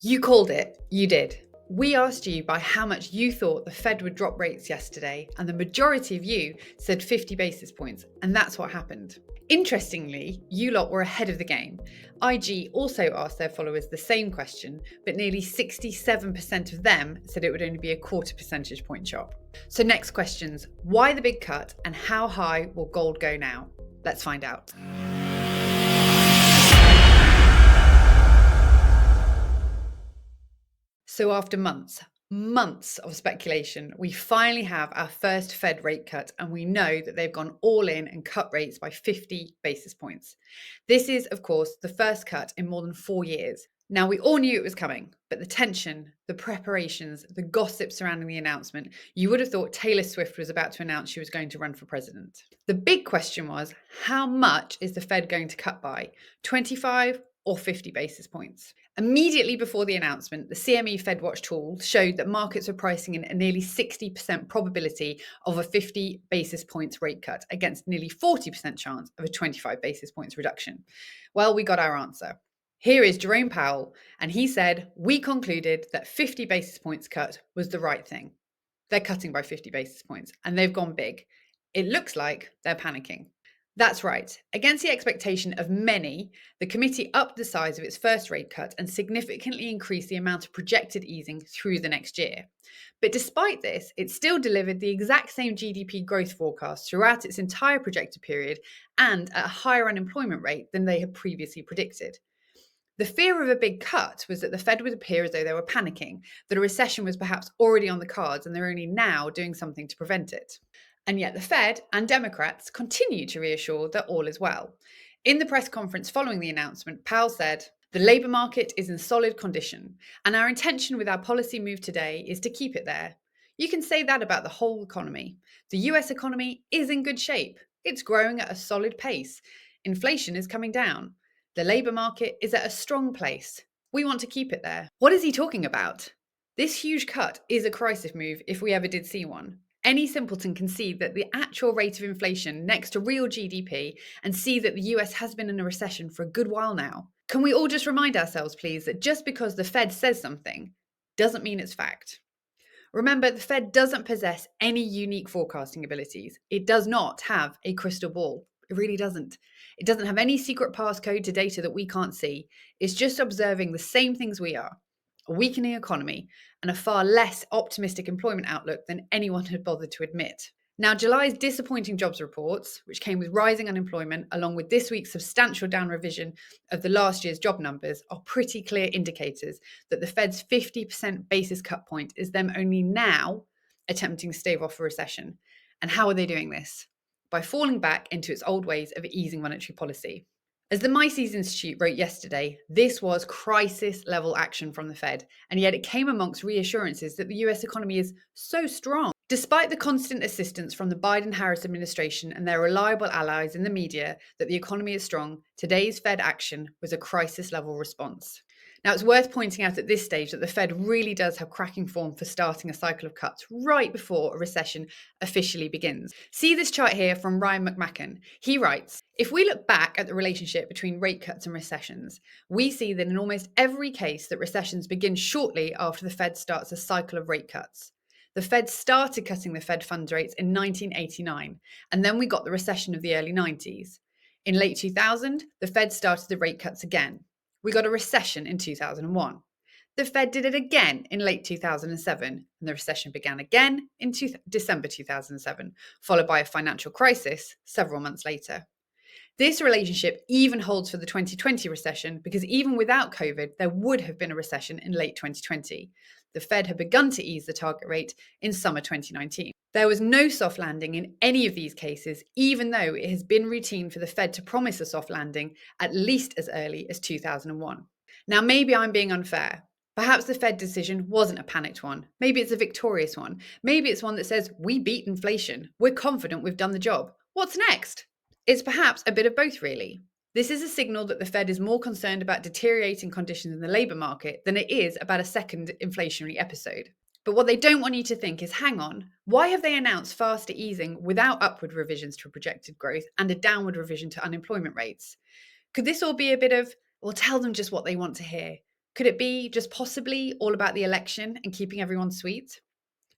You called it. You did. We asked you by how much you thought the Fed would drop rates yesterday, and the majority of you said 50 basis points, and that's what happened. Interestingly, you lot were ahead of the game. IG also asked their followers the same question, but nearly 67% of them said it would only be a quarter percentage point chop. So next questions, why the big cut and how high will gold go now? Let's find out. So after months of speculation, we finally have our first Fed rate cut, and we know that they've gone all in and cut rates by 50 basis points. This is, of course, the first cut in more than 4 years. Now, we all knew it was coming, but the tension, the preparations, the gossip surrounding the announcement, you would have thought Taylor Swift was about to announce she was going to run for president. The big question was, how much is the Fed going to cut by? 25 or 50 basis points? Immediately before the announcement, the CME FedWatch tool showed that markets were pricing in a nearly 60% probability of a 50 basis points rate cut against nearly 40% chance of a 25 basis points reduction. Well, we got our answer. Here is Jerome Powell, and he said, we concluded that 50 basis points cut was the right thing. They're cutting by 50 basis points, and they've gone big. It looks like they're panicking. That's right. Against the expectation of many, the committee upped the size of its first rate cut and significantly increased the amount of projected easing through the next year. But despite this, it still delivered the exact same GDP growth forecast throughout its entire projected period and at a higher unemployment rate than they had previously predicted. The fear of a big cut was that the Fed would appear as though they were panicking, that a recession was perhaps already on the cards and they're only now doing something to prevent it. And yet the Fed and Democrats continue to reassure that all is well. In the press conference following the announcement, Powell said, "The labour market is in solid condition, and our intention with our policy move today is to keep it there. You can say that about the whole economy. The US economy is in good shape. It's growing at a solid pace. Inflation is coming down. The labour market is at a strong place. We want to keep it there." What is he talking about? This huge cut is a crisis move if we ever did see one. Any simpleton can see that the actual rate of inflation next to real GDP and see that the US has been in a recession for a good while now. Can we all just remind ourselves, please, that just because the Fed says something doesn't mean it's fact? Remember, the Fed doesn't possess any unique forecasting abilities. It does not have a crystal ball. It really doesn't. It doesn't have any secret passcode to data that we can't see. It's just observing the same things we are. A weakening economy, and a far less optimistic employment outlook than anyone had bothered to admit. Now, July's disappointing jobs reports, which came with rising unemployment, along with this week's substantial down revision of the last year's job numbers, are pretty clear indicators that the Fed's 50% basis cut point is them only now attempting to stave off a recession. And how are they doing this? By falling back into its old ways of easing monetary policy. As the Mises Institute wrote yesterday, this was crisis-level action from the Fed, and yet it came amongst reassurances that the US economy is so strong. Despite the constant assistance from the Biden-Harris administration and their reliable allies in the media that the economy is strong, today's Fed action was a crisis-level response. Now, it's worth pointing out at this stage that the Fed really does have cracking form for starting a cycle of cuts right before a recession officially begins. See this chart here from Ryan McMacken. He writes, if we look back at the relationship between rate cuts and recessions, we see that in almost every case that recessions begin shortly after the Fed starts a cycle of rate cuts. The Fed started cutting the Fed funds rates in 1989, and then we got the recession of the early 90s. In late 2000, the Fed started the rate cuts again. We got a recession in 2001. The Fed did it again in late 2007, and the recession began again in December 2007, followed by a financial crisis several months later. This relationship even holds for the 2020 recession because even without COVID, there would have been a recession in late 2020. The Fed had begun to ease the target rate in summer 2019. There was no soft landing in any of these cases, even though it has been routine for the Fed to promise a soft landing at least as early as 2001. Now, maybe I'm being unfair. Perhaps the Fed decision wasn't a panicked one. Maybe it's a victorious one. Maybe it's one that says, we beat inflation. We're confident we've done the job. What's next? It's perhaps a bit of both, really. This is a signal that the Fed is more concerned about deteriorating conditions in the labour market than it is about a second inflationary episode. But what they don't want you to think is, hang on, why have they announced faster easing without upward revisions to projected growth and a downward revision to unemployment rates? Could this all be a bit of, well, tell them just what they want to hear? Could it be just possibly all about the election and keeping everyone sweet?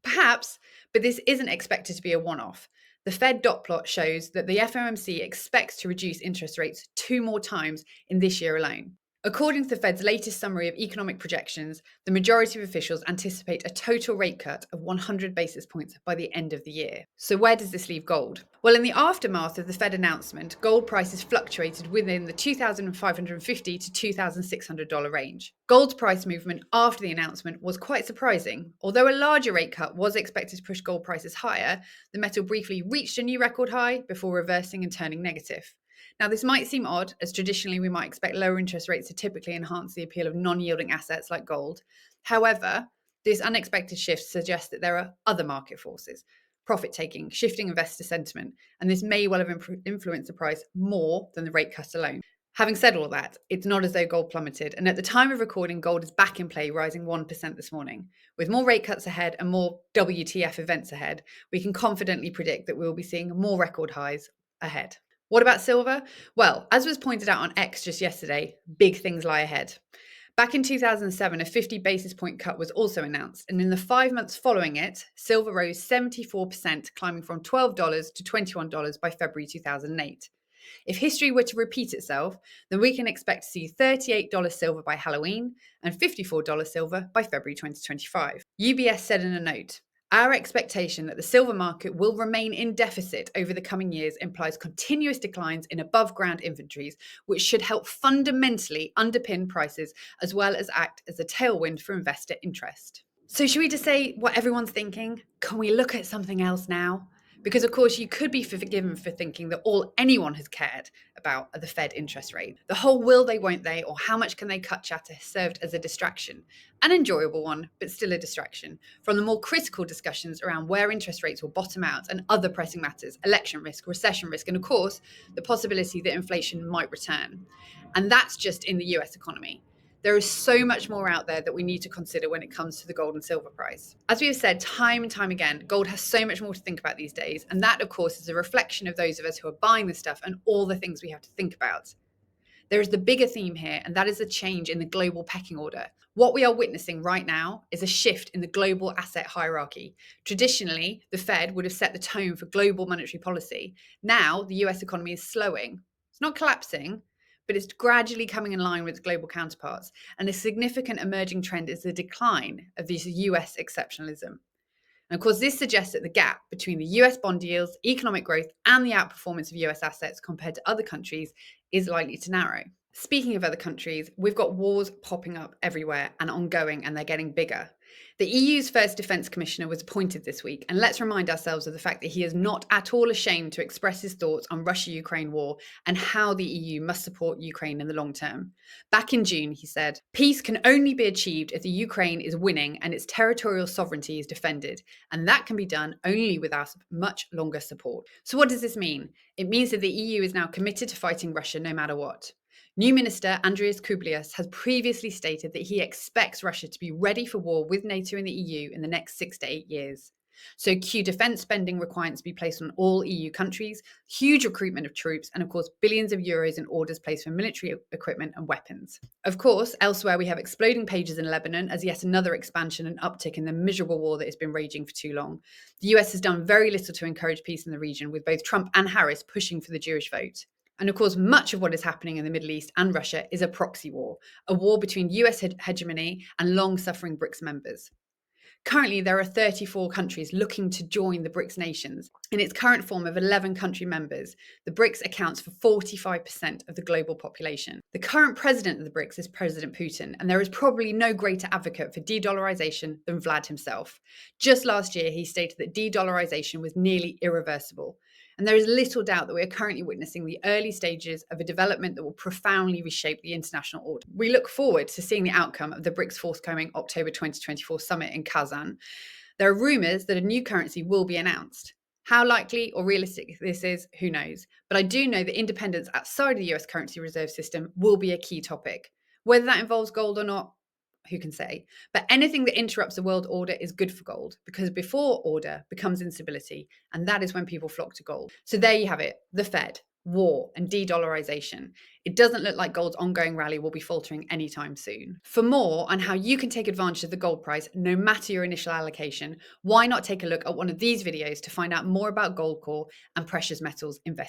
Perhaps, but this isn't expected to be a one off. The Fed dot plot shows that the FOMC expects to reduce interest rates 2 more times in this year alone. According to the Fed's latest summary of economic projections, the majority of officials anticipate a total rate cut of 100 basis points by the end of the year. So, where does this leave gold? Well, in the aftermath of the Fed announcement, gold prices fluctuated within the $2,550 to $2,600 range. Gold's price movement after the announcement was quite surprising. Although a larger rate cut was expected to push gold prices higher, the metal briefly reached a new record high before reversing and turning negative. Now, this might seem odd, as traditionally we might expect lower interest rates to typically enhance the appeal of non-yielding assets like gold. However, this unexpected shift suggests that there are other market forces, profit-taking, shifting investor sentiment, and this may well have influenced the price more than the rate cut alone. Having said all that, it's not as though gold plummeted, and at the time of recording, gold is back in play, rising 1% this morning. With more rate cuts ahead and more WTF events ahead, we can confidently predict that we will be seeing more record highs ahead. What about silver? Well, as was pointed out on X just yesterday, big things lie ahead. Back in 2007, a 50 basis point cut was also announced, and in the 5 months following it, silver rose 74%, climbing from $12 to $21 by February 2008. If history were to repeat itself, then we can expect to see $38 silver by Halloween and $54 silver by February 2025. UBS said in a note, "Our expectation that the silver market will remain in deficit over the coming years implies continuous declines in above-ground inventories, which should help fundamentally underpin prices as well as act as a tailwind for investor interest." So should we just say what everyone's thinking? Can we look at something else now? Because, of course, you could be forgiven for thinking that all anyone has cared about are the Fed interest rate. The whole will they, won't they, or how much can they cut chatter has served as a distraction. An enjoyable one, but still a distraction, from the more critical discussions around where interest rates will bottom out and other pressing matters, election risk, recession risk, and, of course, the possibility that inflation might return. And that's just in the US economy. There is so much more out there that we need to consider when it comes to the gold and silver price. As we have said time and time again, gold has so much more to think about these days. And that, of course, is a reflection of those of us who are buying this stuff and all the things we have to think about. There is the bigger theme here, and that is a change in the global pecking order. What we are witnessing right now is a shift in the global asset hierarchy. Traditionally, the Fed would have set the tone for global monetary policy. Now, the US economy is slowing. It's not collapsing, but it's gradually coming in line with its global counterparts. And a significant emerging trend is the decline of this US exceptionalism. And of course, this suggests that the gap between the US bond yields, economic growth, and the outperformance of US assets compared to other countries is likely to narrow. Speaking of other countries, we've got wars popping up everywhere and ongoing, and they're getting bigger. The EU's first defence commissioner was appointed this week, and let's remind ourselves of the fact that he is not at all ashamed to express his thoughts on Russia-Ukraine war and how the EU must support Ukraine in the long term. Back in June, he said, "Peace can only be achieved if the Ukraine is winning and its territorial sovereignty is defended, and that can be done only with our much longer support." So what does this mean? It means that the EU is now committed to fighting Russia no matter what. New Minister Andrius Kubilius has previously stated that he expects Russia to be ready for war with NATO and the EU in the next 6 to 8 years. So key defence spending requirements be placed on all EU countries, huge recruitment of troops, and of course billions of euros in orders placed for military equipment and weapons. Of course, elsewhere we have exploding pages in Lebanon as yet another expansion and uptick in the miserable war that has been raging for too long. The US has done very little to encourage peace in the region, with both Trump and Harris pushing for the Jewish vote. And of course, much of what is happening in the Middle East and Russia is a proxy war, a war between US hegemony and long-suffering BRICS members. Currently, there are 34 countries looking to join the BRICS nations. In its current form of 11 country members, the BRICS accounts for 45% of the global population. The current president of the BRICS is President Putin, and there is probably no greater advocate for de-dollarization than Vlad himself. Just last year, he stated that de-dollarization was nearly irreversible. And there is little doubt that we are currently witnessing the early stages of a development that will profoundly reshape the international order. We look forward to seeing the outcome of the BRICS forthcoming October 2024 summit in Kazan. There are rumours that a new currency will be announced. How likely or realistic this is, who knows? But I do know that independence outside of the US currency reserve system will be a key topic. Whether that involves gold or not, who can say? But anything that interrupts the world order is good for gold, because before order becomes instability, and that is when people flock to gold. So there you have it, the Fed. war, and de-dollarization, it doesn't look like gold's ongoing rally will be faltering anytime soon. For more on how you can take advantage of the gold price, no matter your initial allocation, why not take a look at one of these videos to find out more about GoldCore and precious metals investing?